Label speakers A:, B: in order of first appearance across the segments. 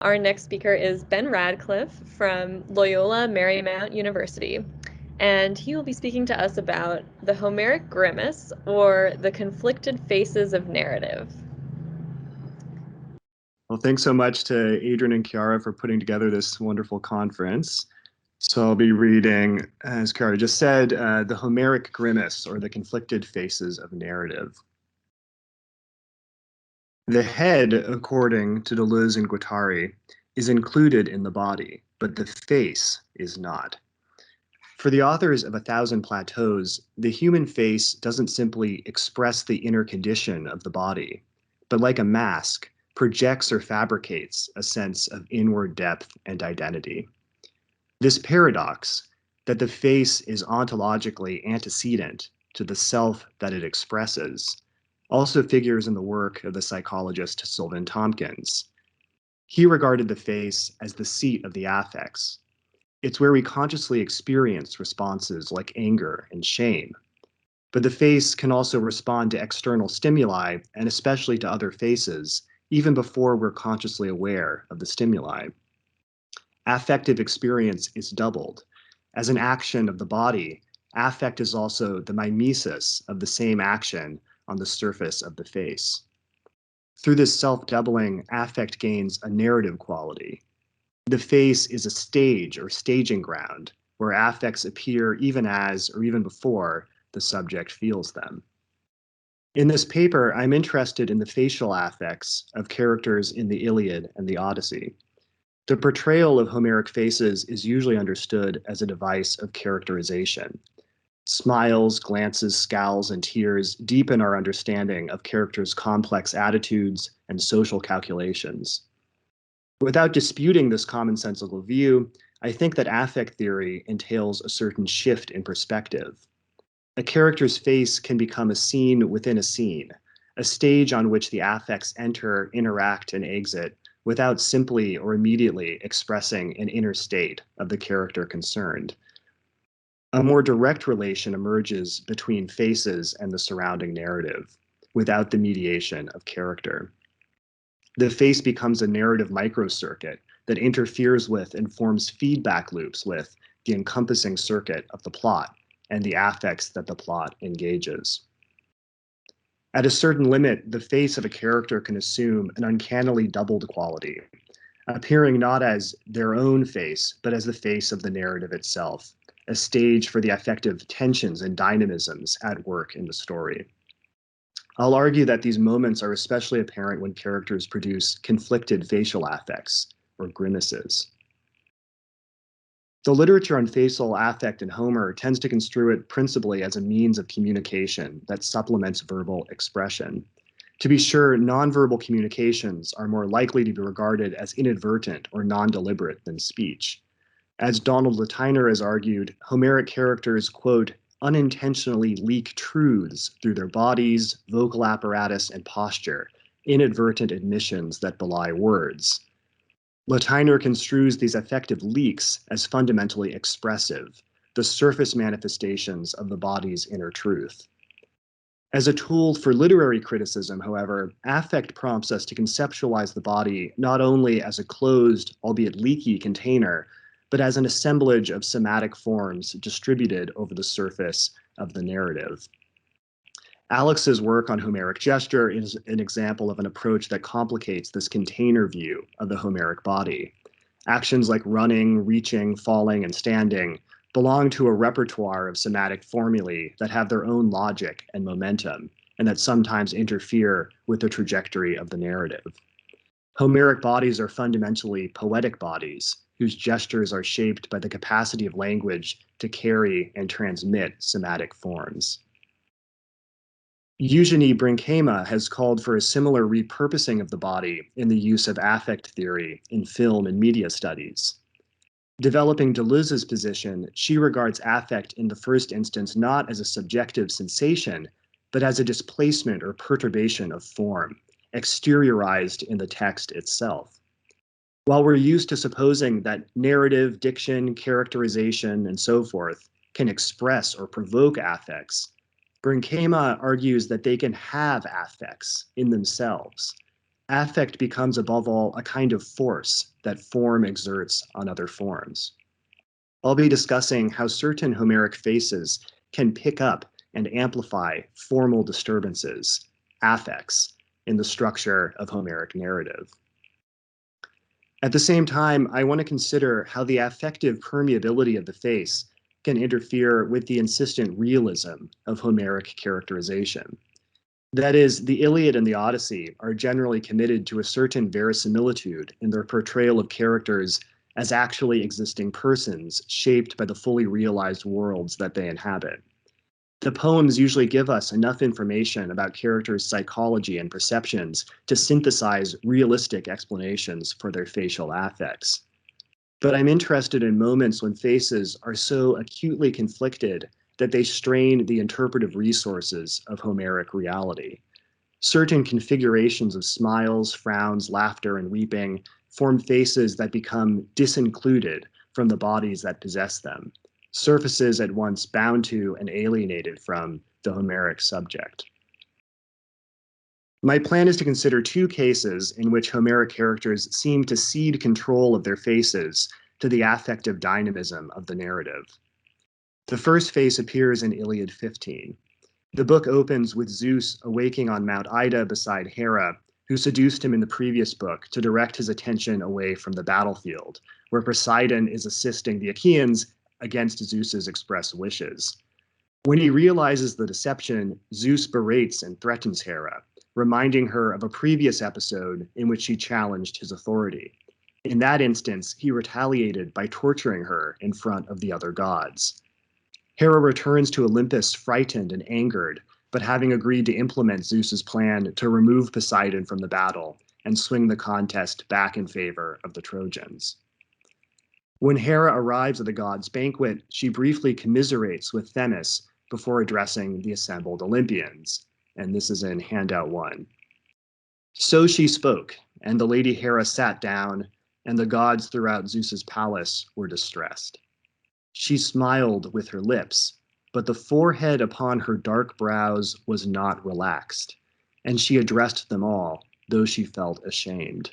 A: Our next speaker is Ben Radcliffe from Loyola Marymount University, and he will be speaking to us about the Homeric Grimace, or the conflicted faces of narrative.
B: Well, thanks so much to Adrian and Chiara for putting together this wonderful conference. So I'll be reading, as Chiara just said, the Homeric Grimace, or the conflicted faces of narrative. The head, according to Deleuze and Guattari, is included in the body, but the face is not. For the authors of A Thousand Plateaus, the human face doesn't simply express the inner condition of the body, but like a mask, projects or fabricates a sense of inward depth and identity. This paradox, that the face is ontologically antecedent to the self that it expresses, also figures in the work of the psychologist Sylvan Tompkins. He regarded the face as the seat of the affects. It's where we consciously experience responses like anger and shame. But the face can also respond to external stimuli, and especially to other faces, even before we're consciously aware of the stimuli. Affective experience is doubled. As an action of the body, affect is also the mimesis of the same action on the surface of the face. Through this self-doubling, affect gains a narrative quality. The face is a stage or staging ground where affects appear even as or even before the subject feels them. In this paper, I'm interested in the facial affects of characters in the Iliad and the Odyssey. The portrayal of Homeric faces is usually understood as a device of characterization. Smiles, glances, scowls, and tears deepen our understanding of characters' complex attitudes and social calculations. Without disputing this commonsensical view, I think that affect theory entails a certain shift in perspective. A character's face can become a scene within a scene, a stage on which the affects enter, interact, and exit without simply or immediately expressing an inner state of the character concerned. A more direct relation emerges between faces and the surrounding narrative, without the mediation of character. The face becomes a narrative microcircuit that interferes with and forms feedback loops with the encompassing circuit of the plot and the affects that the plot engages. At a certain limit, the face of a character can assume an uncannily doubled quality, appearing not as their own face, but as the face of the narrative itself, a stage for the affective tensions and dynamisms at work in the story. I'll argue that these moments are especially apparent when characters produce conflicted facial affects, or grimaces. The literature on facial affect in Homer tends to construe it principally as a means of communication that supplements verbal expression. To be sure, nonverbal communications are more likely to be regarded as inadvertent or non-deliberate than speech. As Donald Latiner has argued, Homeric characters, quote, unintentionally leak truths through their bodies, vocal apparatus, and posture, inadvertent admissions that belie words. Latiner construes these affective leaks as fundamentally expressive, the surface manifestations of the body's inner truth. As a tool for literary criticism, however, affect prompts us to conceptualize the body not only as a closed, albeit leaky, container, but as an assemblage of somatic forms distributed over the surface of the narrative. Alex's work on Homeric gesture is an example of an approach that complicates this container view of the Homeric body. Actions like running, reaching, falling, and standing belong to a repertoire of somatic formulae that have their own logic and momentum, and that sometimes interfere with the trajectory of the narrative. Homeric bodies are fundamentally poetic bodies, whose gestures are shaped by the capacity of language to carry and transmit somatic forms. Eugenie Brinkema has called for a similar repurposing of the body in the use of affect theory in film and media studies. Developing Deleuze's position, she regards affect in the first instance not as a subjective sensation, but as a displacement or perturbation of form, exteriorized in the text itself. While we're used to supposing that narrative, diction, characterization, and so forth can express or provoke affects, Brinkema argues that they can have affects in themselves. Affect becomes above all a kind of force that form exerts on other forms. I'll be discussing how certain Homeric faces can pick up and amplify formal disturbances, affects, in the structure of Homeric narrative. At the same time, I want to consider how the affective permeability of the face can interfere with the insistent realism of Homeric characterization. That is, the Iliad and the Odyssey are generally committed to a certain verisimilitude in their portrayal of characters as actually existing persons shaped by the fully realized worlds that they inhabit. The poems usually give us enough information about characters' psychology and perceptions to synthesize realistic explanations for their facial affects. But I'm interested in moments when faces are so acutely conflicted that they strain the interpretive resources of Homeric reality. Certain configurations of smiles, frowns, laughter, and weeping form faces that become disincluded from the bodies that possess them, surfaces at once bound to and alienated from the Homeric subject. My plan is to consider two cases in which Homeric characters seem to cede control of their faces to the affective dynamism of the narrative. The first face appears in Iliad 15. The book opens with Zeus awaking on Mount Ida beside Hera, who seduced him in the previous book to direct his attention away from the battlefield, where Poseidon is assisting the Achaeans against Zeus's express wishes. When he realizes the deception, Zeus berates and threatens Hera, reminding her of a previous episode in which she challenged his authority. In that instance, he retaliated by torturing her in front of the other gods. Hera returns to Olympus frightened and angered, but having agreed to implement Zeus's plan to remove Poseidon from the battle and swing the contest back in favor of the Trojans. When Hera arrives at the gods' banquet, she briefly commiserates with Themis before addressing the assembled Olympians, and this is in handout 1. So she spoke, and the lady Hera sat down, and the gods throughout Zeus's palace were distressed. She smiled with her lips, but the forehead upon her dark brows was not relaxed, and she addressed them all, though she felt ashamed.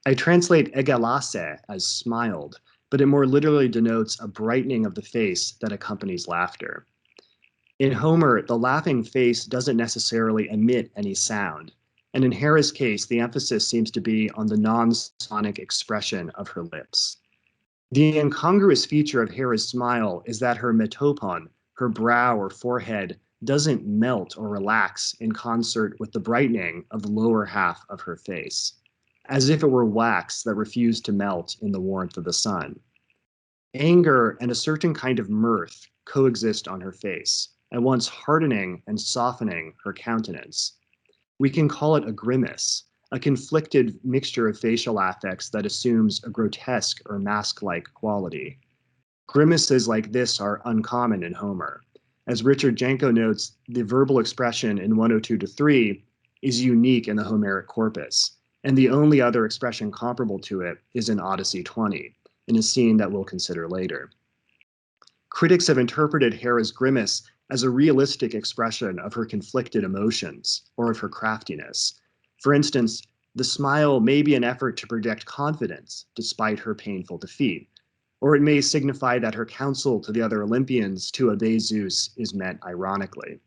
B: I translate egalase as smiled, but it more literally denotes a brightening of the face that accompanies laughter. In Homer, the laughing face doesn't necessarily emit any sound, and in Hera's case, the emphasis seems to be on the non-sonic expression of her lips. The incongruous feature of Hera's smile is that her metopon, her brow or forehead, doesn't melt or relax in concert with the brightening of the lower half of her face, as if it were wax that refused to melt in the warmth of the sun. Anger and a certain kind of mirth coexist on her face, at once hardening and softening her countenance. We can call it a grimace, a conflicted mixture of facial affects that assumes a grotesque or mask-like quality. Grimaces like this are uncommon in Homer. As Richard Janko notes, the verbal expression in 102-3 is unique in the Homeric corpus, and the only other expression comparable to it is in Odyssey 20, in a scene that we'll consider later. Critics have interpreted Hera's grimace as a realistic expression of her conflicted emotions or of her craftiness. For instance, the smile may be an effort to project confidence despite her painful defeat, or it may signify that her counsel to the other Olympians to obey Zeus is meant ironically.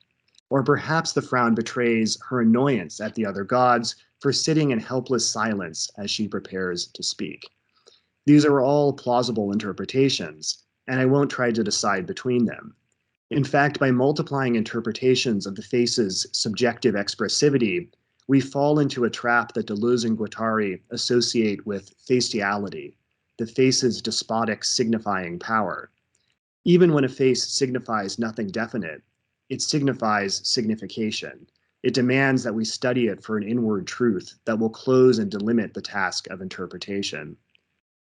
B: Or perhaps the frown betrays her annoyance at the other gods for sitting in helpless silence as she prepares to speak. These are all plausible interpretations, and I won't try to decide between them. In fact, by multiplying interpretations of the face's subjective expressivity, we fall into a trap that Deleuze and Guattari associate with faciality, the face's despotic signifying power. Even when a face signifies nothing definite, it signifies signification. It demands that we study it for an inward truth that will close and delimit the task of interpretation.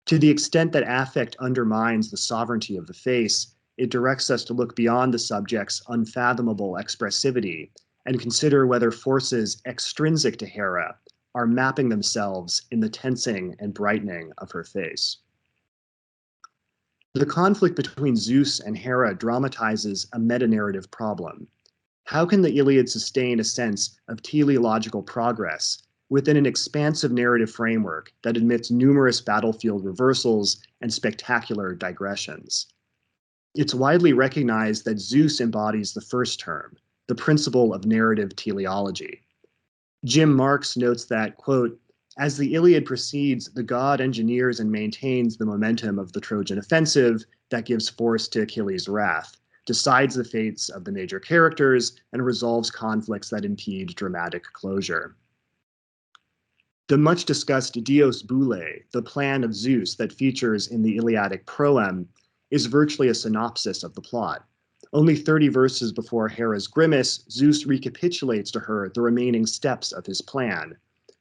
B: To the extent that affect undermines the sovereignty of the face, it directs us to look beyond the subject's unfathomable expressivity and consider whether forces extrinsic to Hera are mapping themselves in the tensing and brightening of her face. The conflict between Zeus and Hera dramatizes a meta-narrative problem. How can the Iliad sustain a sense of teleological progress within an expansive narrative framework that admits numerous battlefield reversals and spectacular digressions. It's widely recognized that Zeus embodies the first term, the principle of narrative teleology. Jim Marks notes that, quote, as the Iliad proceeds, the god engineers and maintains the momentum of the Trojan offensive that gives force to Achilles' wrath, decides the fates of the major characters, and resolves conflicts that impede dramatic closure. The much discussed Dios Boule, the plan of Zeus that features in the Iliadic proem, is virtually a synopsis of the plot. Only 30 verses before Hera's Grimace, Zeus recapitulates to her the remaining steps of his plan,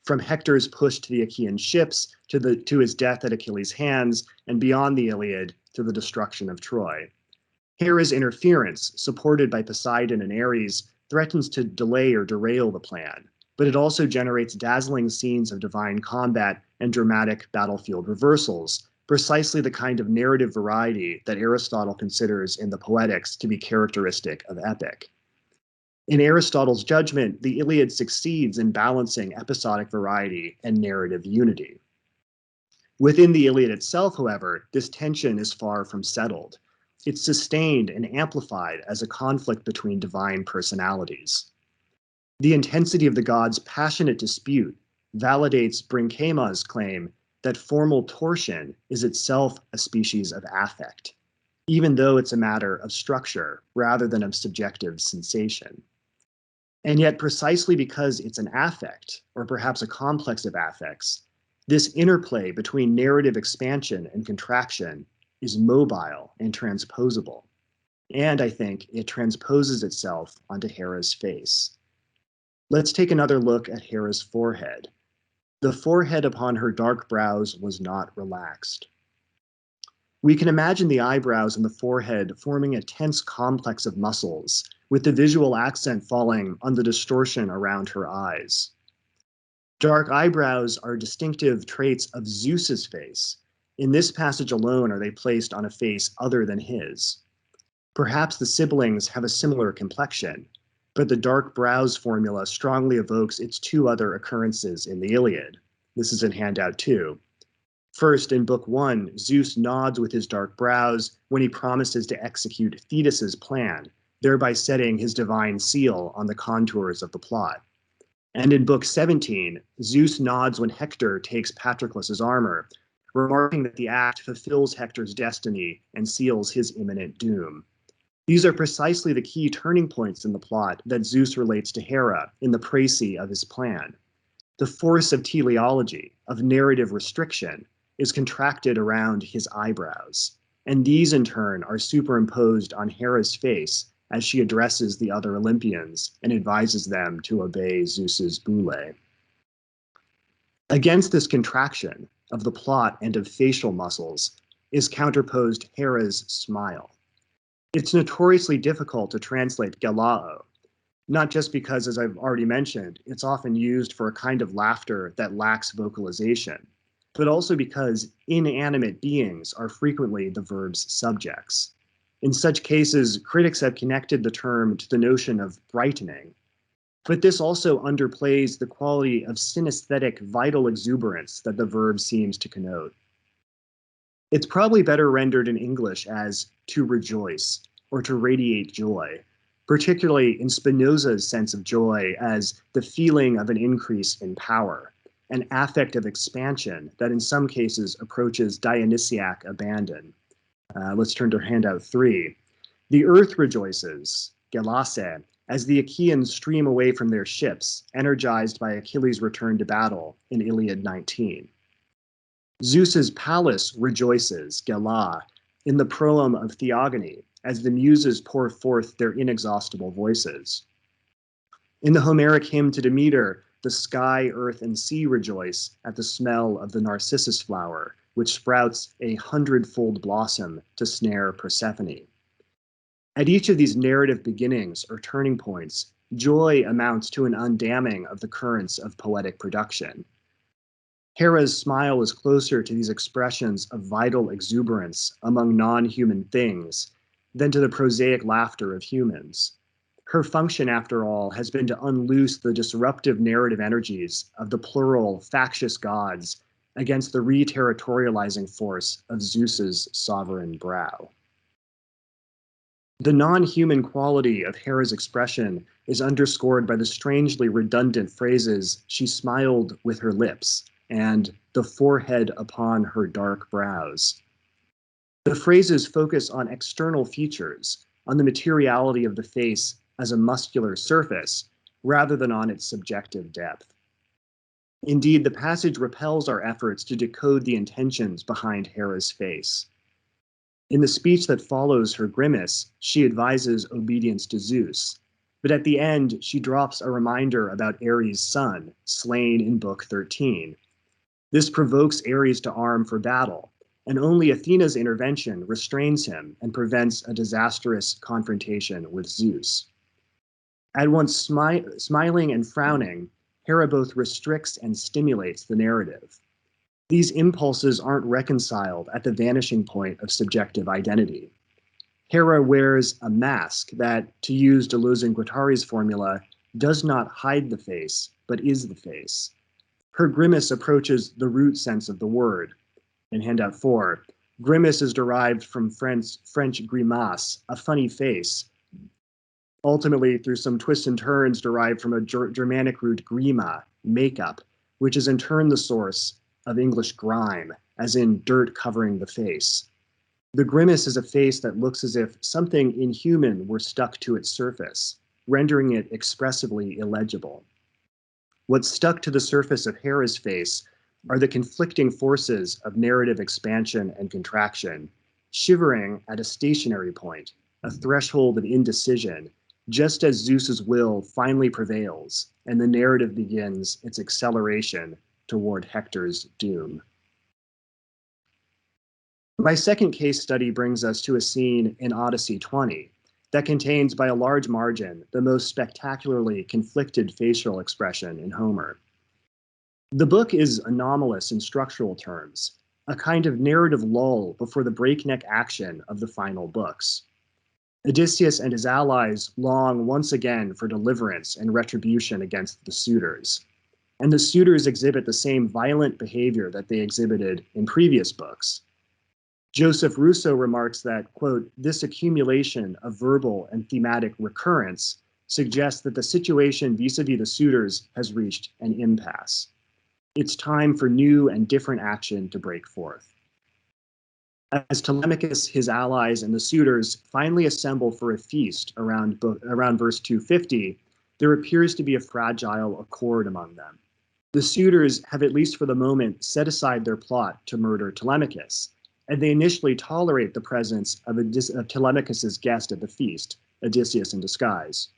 B: from Hector's push to the Achaean ships to his death at Achilles' hands, and beyond the Iliad to the destruction of Troy. Hera's interference, supported by Poseidon and Ares, threatens to delay or derail the plan, but it also generates dazzling scenes of divine combat and dramatic battlefield reversals, precisely the kind of narrative variety that Aristotle considers in the Poetics to be characteristic of epic. In Aristotle's judgment, the Iliad succeeds in balancing episodic variety and narrative unity. Within the Iliad itself, however, this tension is far from settled. It's sustained and amplified as a conflict between divine personalities. The intensity of the gods' passionate dispute validates Brinkema's claim that formal torsion is itself a species of affect, even though it's a matter of structure rather than of subjective sensation. And yet, precisely because it's an affect, or perhaps a complex of affects, this interplay between narrative expansion and contraction is mobile and transposable. And I think it transposes itself onto Hera's face. Let's take another look at Hera's forehead. The forehead upon her dark brows was not relaxed. We can imagine the eyebrows and the forehead forming a tense complex of muscles, with the visual accent falling on the distortion around her eyes. Dark eyebrows are distinctive traits of Zeus's face. In this passage alone are they placed on a face other than his. Perhaps the siblings have a similar complexion, but the dark brows formula strongly evokes its two other occurrences in the Iliad. This is in handout 2. First, in Book 1, Zeus nods with his dark brows when he promises to execute Thetis's plan, thereby setting his divine seal on the contours of the plot. And in Book 17, Zeus nods when Hector takes Patroclus's armor, remarking that the act fulfills Hector's destiny and seals his imminent doom. These are precisely the key turning points in the plot that Zeus relates to Hera in the précis of his plan. The force of teleology, of narrative restriction, is contracted around his eyebrows, and these in turn are superimposed on Hera's face as she addresses the other Olympians and advises them to obey Zeus's boule. Against this contraction of the plot and of facial muscles is counterposed Hera's smile. It's notoriously difficult to translate gelao, not just because, as I've already mentioned, it's often used for a kind of laughter that lacks vocalization, but also because inanimate beings are frequently the verb's subjects. In such cases, critics have connected the term to the notion of brightening, but this also underplays the quality of synesthetic vital exuberance that the verb seems to connote. It's probably better rendered in English as to rejoice or to radiate joy, particularly in Spinoza's sense of joy as the feeling of an increase in power, an affect of expansion that in some cases approaches Dionysiac abandon. Let's turn to handout 3. The earth rejoices, gelase, as the Achaeans stream away from their ships, energized by Achilles' return to battle in Iliad 19. Zeus's palace rejoices, gela, in the proem of Theogony, as the muses pour forth their inexhaustible voices. In the Homeric hymn to Demeter, the sky, earth, and sea rejoice at the smell of the narcissus flower, which sprouts a 100-fold blossom to snare Persephone. At each of these narrative beginnings or turning points, joy amounts to an undamming of the currents of poetic production. Hera's smile is closer to these expressions of vital exuberance among non-human things than to the prosaic laughter of humans. Her function, after all, has been to unloose the disruptive narrative energies of the plural, factious gods against the re-territorializing force of Zeus's sovereign brow. The non-human quality of Hera's expression is underscored by the strangely redundant phrases, "she smiled with her lips," and "the forehead upon her dark brows." The phrases focus on external features, on the materiality of the face as a muscular surface, rather than on its subjective depth. Indeed, the passage repels our efforts to decode the intentions behind Hera's face. In the speech that follows her grimace, she advises obedience to Zeus, but at the end, she drops a reminder about Ares' son, slain in Book 13. This provokes Ares to arm for battle, and only Athena's intervention restrains him and prevents a disastrous confrontation with Zeus. At once smiling and frowning, Hera both restricts and stimulates the narrative. These impulses aren't reconciled at the vanishing point of subjective identity. Hera wears a mask that, to use Deleuze and Guattari's formula, does not hide the face, but is the face. Her grimace approaches the root sense of the word. In handout 4, grimace is derived from French grimace, a funny face, ultimately through some twists and turns derived from a Germanic root grima, makeup, which is in turn the source of English grime, as in dirt covering the face. The grimace is a face that looks as if something inhuman were stuck to its surface, rendering it expressively illegible. What's stuck to the surface of Hera's face are the conflicting forces of narrative expansion and contraction, shivering at a stationary point, a threshold of indecision, just as Zeus's will finally prevails and the narrative begins its acceleration toward Hector's doom. My second case study brings us to a scene in Odyssey 20 that contains, by a large margin, the most spectacularly conflicted facial expression in Homer. The book is anomalous in structural terms, a kind of narrative lull before the breakneck action of the final books. Odysseus and his allies long once again for deliverance and retribution against the suitors. And the suitors exhibit the same violent behavior that they exhibited in previous books. Joseph Russo remarks that, quote, "this accumulation of verbal and thematic recurrence suggests that the situation vis-a-vis the suitors has reached an impasse. It's time for new and different action to break forth." As Telemachus, his allies, and the suitors finally assemble for a feast around verse 250, there appears to be a fragile accord among them. The suitors have, at least for the moment, set aside their plot to murder Telemachus, and they initially tolerate the presence of Telemachus's guest at the feast, Odysseus in disguise.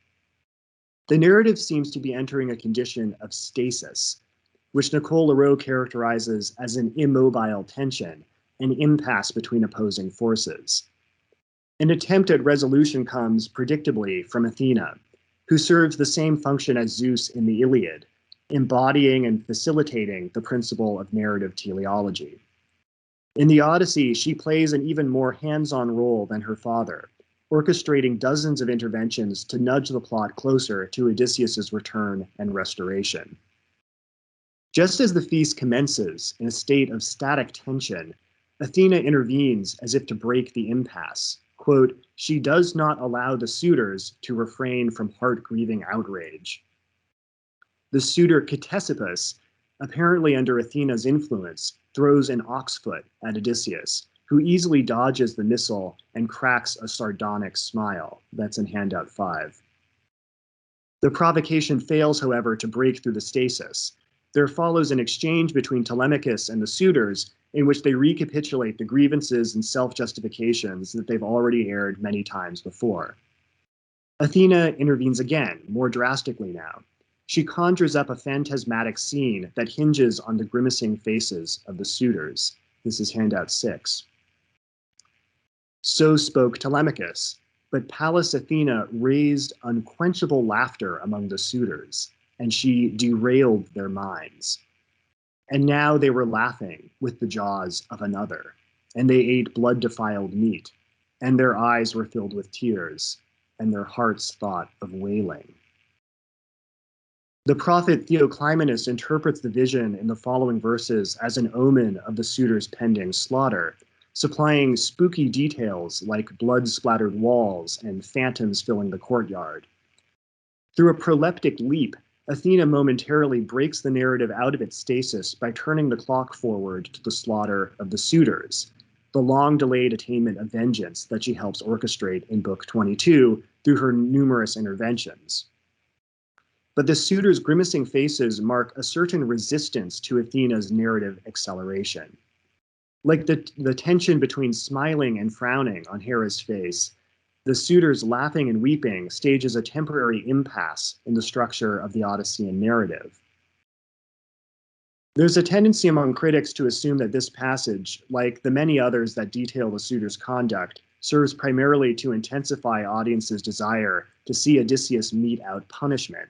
B: The narrative seems to be entering a condition of stasis, which Nicole Leroux characterizes as an immobile tension, an impasse between opposing forces. An attempt at resolution comes, predictably, from Athena, who serves the same function as Zeus in the Iliad, embodying and facilitating the principle of narrative teleology. In the Odyssey, she plays an even more hands-on role than her father, orchestrating dozens of interventions to nudge the plot closer to Odysseus's return and restoration. Just as the feast commences in a state of static tension, Athena intervenes as if to break the impasse. Quote, "she does not allow the suitors to refrain from heart-grieving outrage." The suitor Ctesippus, apparently under Athena's influence, throws an oxfoot at Odysseus, who easily dodges the missile and cracks a sardonic smile. That's in handout 5. The provocation fails, however, to break through the stasis. There follows an exchange between Telemachus and the suitors in which they recapitulate the grievances and self-justifications that they've already aired many times before. Athena intervenes again, more drastically now. She conjures up a phantasmatic scene that hinges on the grimacing faces of the suitors. This is handout 6. So spoke Telemachus, but Pallas Athena raised unquenchable laughter among the suitors, and she derailed their minds. And now they were laughing with the jaws of another, and they ate blood-defiled meat, and their eyes were filled with tears, and their hearts thought of wailing. The prophet Theoclymenus interprets the vision in the following verses as an omen of the suitors' pending slaughter, supplying spooky details like blood-splattered walls and phantoms filling the courtyard. Through a proleptic leap, Athena momentarily breaks the narrative out of its stasis by turning the clock forward to the slaughter of the suitors, the long-delayed attainment of vengeance that she helps orchestrate in Book 22 through her numerous interventions. But the suitors' grimacing faces mark a certain resistance to Athena's narrative acceleration. Like the tension between smiling and frowning on Hera's face, the suitors laughing and weeping stages a temporary impasse in the structure of the Odyssean narrative. There's a tendency among critics to assume that this passage, like the many others that detail the suitors' conduct, serves primarily to intensify audiences' desire to see Odysseus mete out punishment.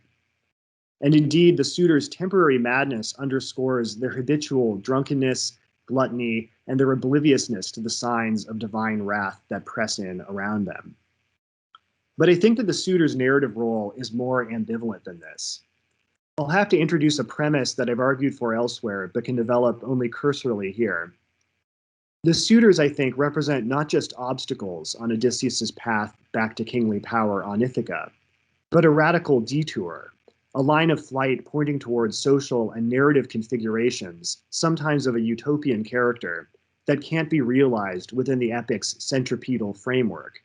B: And indeed, the suitors' temporary madness underscores their habitual drunkenness, gluttony, and their obliviousness to the signs of divine wrath that press in around them. But I think that the suitor's narrative role is more ambivalent than this. I'll have to introduce a premise that I've argued for elsewhere, but can develop only cursorily here. The suitors, I think, represent not just obstacles on Odysseus's path back to kingly power on Ithaca, but a radical detour, a line of flight pointing towards social and narrative configurations, sometimes of a utopian character, that can't be realized within the epic's centripetal framework.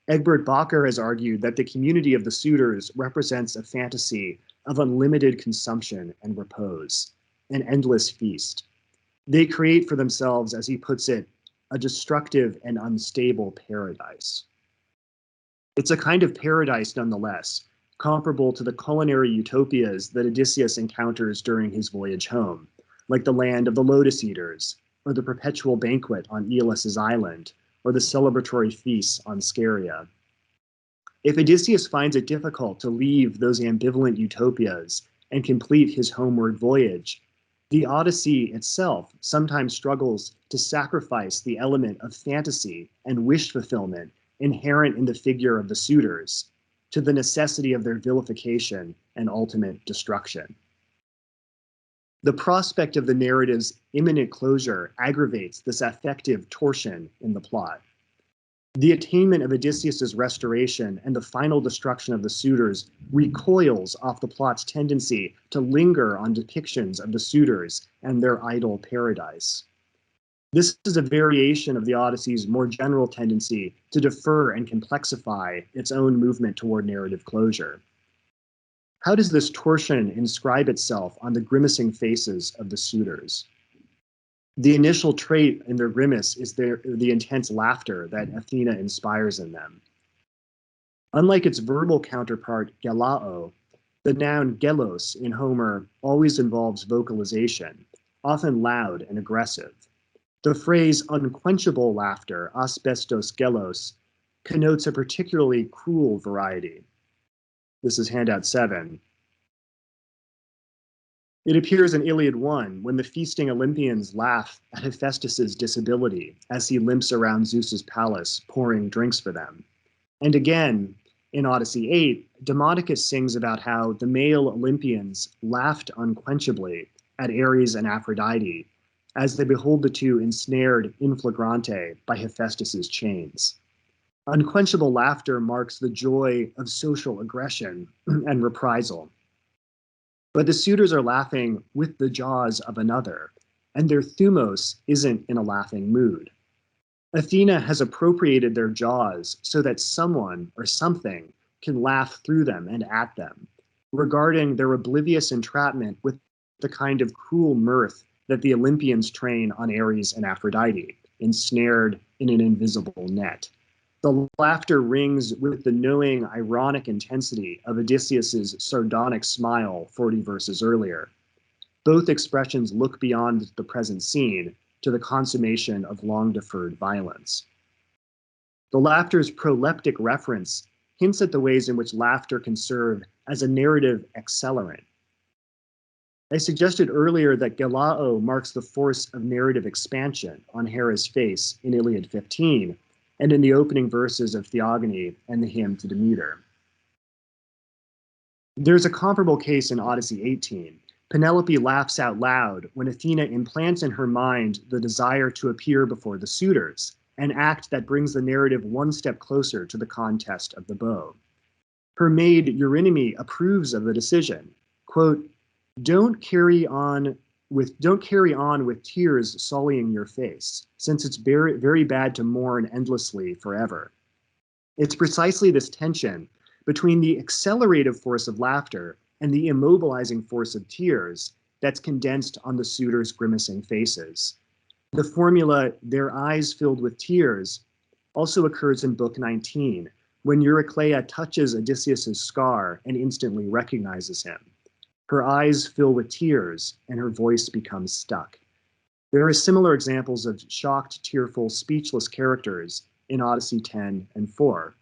B: Egbert Bakker has argued that the community of the suitors represents a fantasy of unlimited consumption and repose, an endless feast. They create for themselves, as he puts it, a destructive and unstable paradise. It's a kind of paradise nonetheless, comparable to the culinary utopias that Odysseus encounters during his voyage home, like the land of the Lotus Eaters, or the perpetual banquet on Aeolus's island, or the celebratory feasts on Scheria. If Odysseus finds it difficult to leave those ambivalent utopias and complete his homeward voyage, the Odyssey itself sometimes struggles to sacrifice the element of fantasy and wish fulfillment inherent in the figure of the suitors to the necessity of their vilification and ultimate destruction. The prospect of the narrative's imminent closure aggravates this affective torsion in the plot. The attainment of Odysseus's restoration and the final destruction of the suitors recoils off the plot's tendency to linger on depictions of the suitors and their idle paradise. This is a variation of the Odyssey's more general tendency to defer and complexify its own movement toward narrative closure. How does this torsion inscribe itself on the grimacing faces of the suitors? The initial trait in their grimace is the intense laughter that Athena inspires in them. Unlike its verbal counterpart, gelao, the noun gelos in Homer always involves vocalization, often loud and aggressive. The phrase unquenchable laughter, asbestos gelos, connotes a particularly cruel variety. This is handout 7. It appears in Iliad 1 when the feasting Olympians laugh at Hephaestus's disability as he limps around Zeus's palace pouring drinks for them. And again, in Odyssey 8, Demodocus sings about how the male Olympians laughed unquenchably at Ares and Aphrodite as they behold the two ensnared in flagrante by Hephaestus's chains. Unquenchable laughter marks the joy of social aggression and reprisal. But the suitors are laughing with the jaws of another, and their thumos isn't in a laughing mood. Athena has appropriated their jaws so that someone or something can laugh through them and at them, regarding their oblivious entrapment with the kind of cruel mirth that the Olympians train on Ares and Aphrodite, ensnared in an invisible net. The laughter rings with the knowing, ironic intensity of Odysseus's sardonic smile 40 verses earlier. Both expressions look beyond the present scene to the consummation of long-deferred violence. The laughter's proleptic reference hints at the ways in which laughter can serve as a narrative accelerant. I suggested earlier that gelao marks the force of narrative expansion on Hera's face in Iliad 15, and in the opening verses of Theogony and the hymn to Demeter. There's a comparable case in Odyssey 18. Penelope laughs out loud when Athena implants in her mind the desire to appear before the suitors, an act that brings the narrative one step closer to the contest of the bow. Her maid Eurynome approves of the decision. Quote, don't carry on with tears sullying your face, since it's very, very bad to mourn endlessly forever. It's precisely this tension between the accelerative force of laughter and the immobilizing force of tears that's condensed on the suitors' grimacing faces. The formula, their eyes filled with tears, also occurs in Book 19, when Eurycleia touches Odysseus' scar and instantly recognizes him. Her eyes fill with tears, and her voice becomes stuck. There are similar examples of shocked, tearful, speechless characters in Odyssey 10 and 4.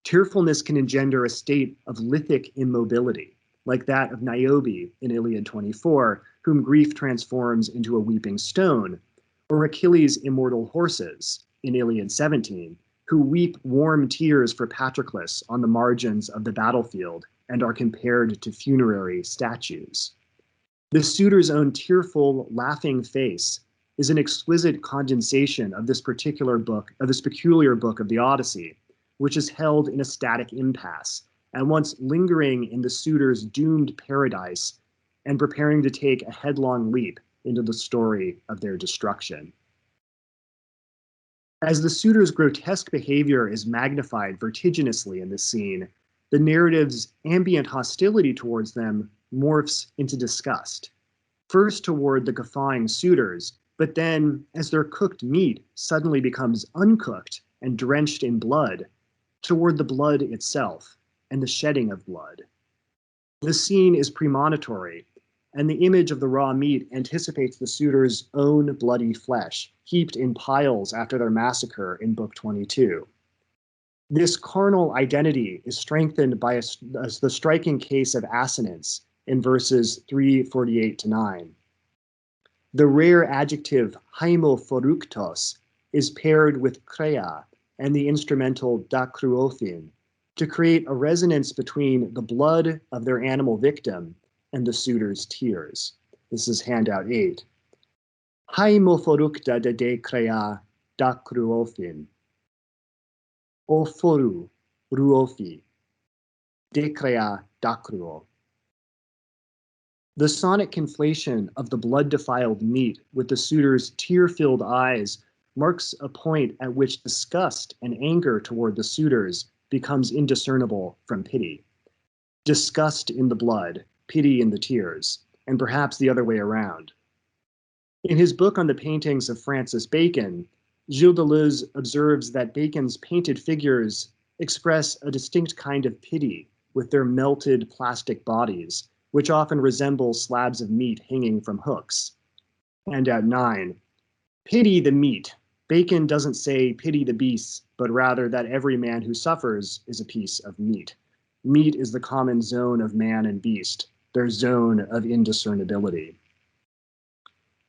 B: Tearfulness can engender a state of lithic immobility, like that of Niobe in Iliad 24, whom grief transforms into a weeping stone, or Achilles' immortal horses in Iliad 17, who weep warm tears for Patroclus on the margins of the battlefield and are compared to funerary statues. The suitor's own tearful, laughing face is an exquisite condensation of this peculiar book of the Odyssey, which is held in a static impasse, and once lingering in the suitor's doomed paradise and preparing to take a headlong leap into the story of their destruction. As the suitor's grotesque behavior is magnified vertiginously in this scene, the narrative's ambient hostility towards them morphs into disgust. First toward the guffawing suitors, but then as their cooked meat suddenly becomes uncooked and drenched in blood, toward the blood itself and the shedding of blood. The scene is premonitory, and the image of the raw meat anticipates the suitors' own bloody flesh, heaped in piles after their massacre in Book 22. This carnal identity is strengthened by the striking case of assonance in verses 348 to 9. The rare adjective haimophoructos is paired with krea and the instrumental dakruothin to create a resonance between the blood of their animal victim and the suitor's tears. This is handout 8. Haimophoructa de krea dakruothin. Ophoru ruofi. De krea dakruo. The sonic conflation of the blood-defiled meat with the suitor's tear-filled eyes marks a point at which disgust and anger toward the suitors becomes indiscernible from pity. Disgust in the blood, pity in the tears, and perhaps the other way around. In his book on the paintings of Francis Bacon, Gilles Deleuze observes that Bacon's painted figures express a distinct kind of pity with their melted plastic bodies, which often resemble slabs of meat hanging from hooks. Handout 9. Pity the meat. Bacon doesn't say pity the beasts, but rather that every man who suffers is a piece of meat. Meat is the common zone of man and beast, their zone of indiscernibility.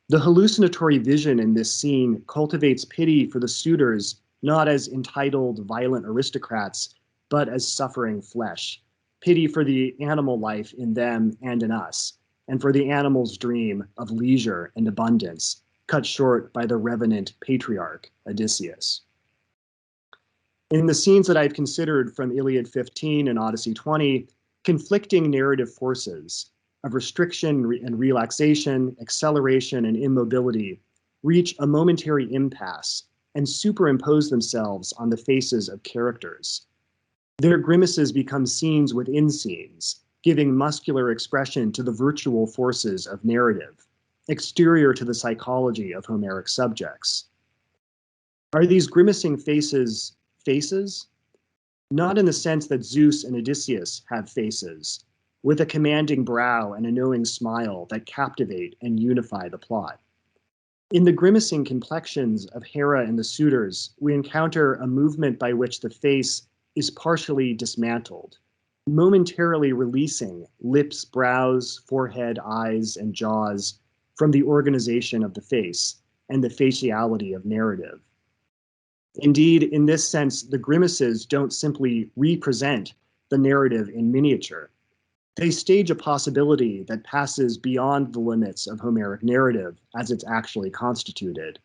B: The hallucinatory vision in this scene cultivates pity for the suitors not as entitled, violent aristocrats, but as suffering flesh. Pity for the animal life in them and in us, and for the animal's dream of leisure and abundance, cut short by the revenant patriarch, Odysseus. In the scenes that I've considered from Iliad 15 and Odyssey 20, conflicting narrative forces of restriction and relaxation, acceleration and immobility reach a momentary impasse and superimpose themselves on the faces of characters. Their grimaces become scenes within scenes, giving muscular expression to the virtual forces of narrative, exterior to the psychology of Homeric subjects. Are these grimacing faces faces? Not in the sense that Zeus and Odysseus have faces, with a commanding brow and a knowing smile that captivate and unify the plot. In the grimacing complexions of Hera and the suitors, we encounter a movement by which the face is partially dismantled, momentarily releasing lips, brows, forehead, eyes, and jaws from the organization of the face and the faciality of narrative. Indeed, in this sense, the grimaces don't simply represent the narrative in miniature. They stage a possibility that passes beyond the limits of Homeric narrative as it's actually constituted.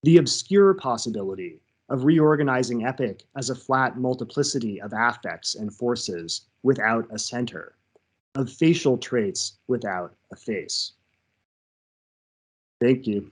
B: The obscure possibility of reorganizing epic as a flat multiplicity of affects and forces without a center, of facial traits without a face. Thank you.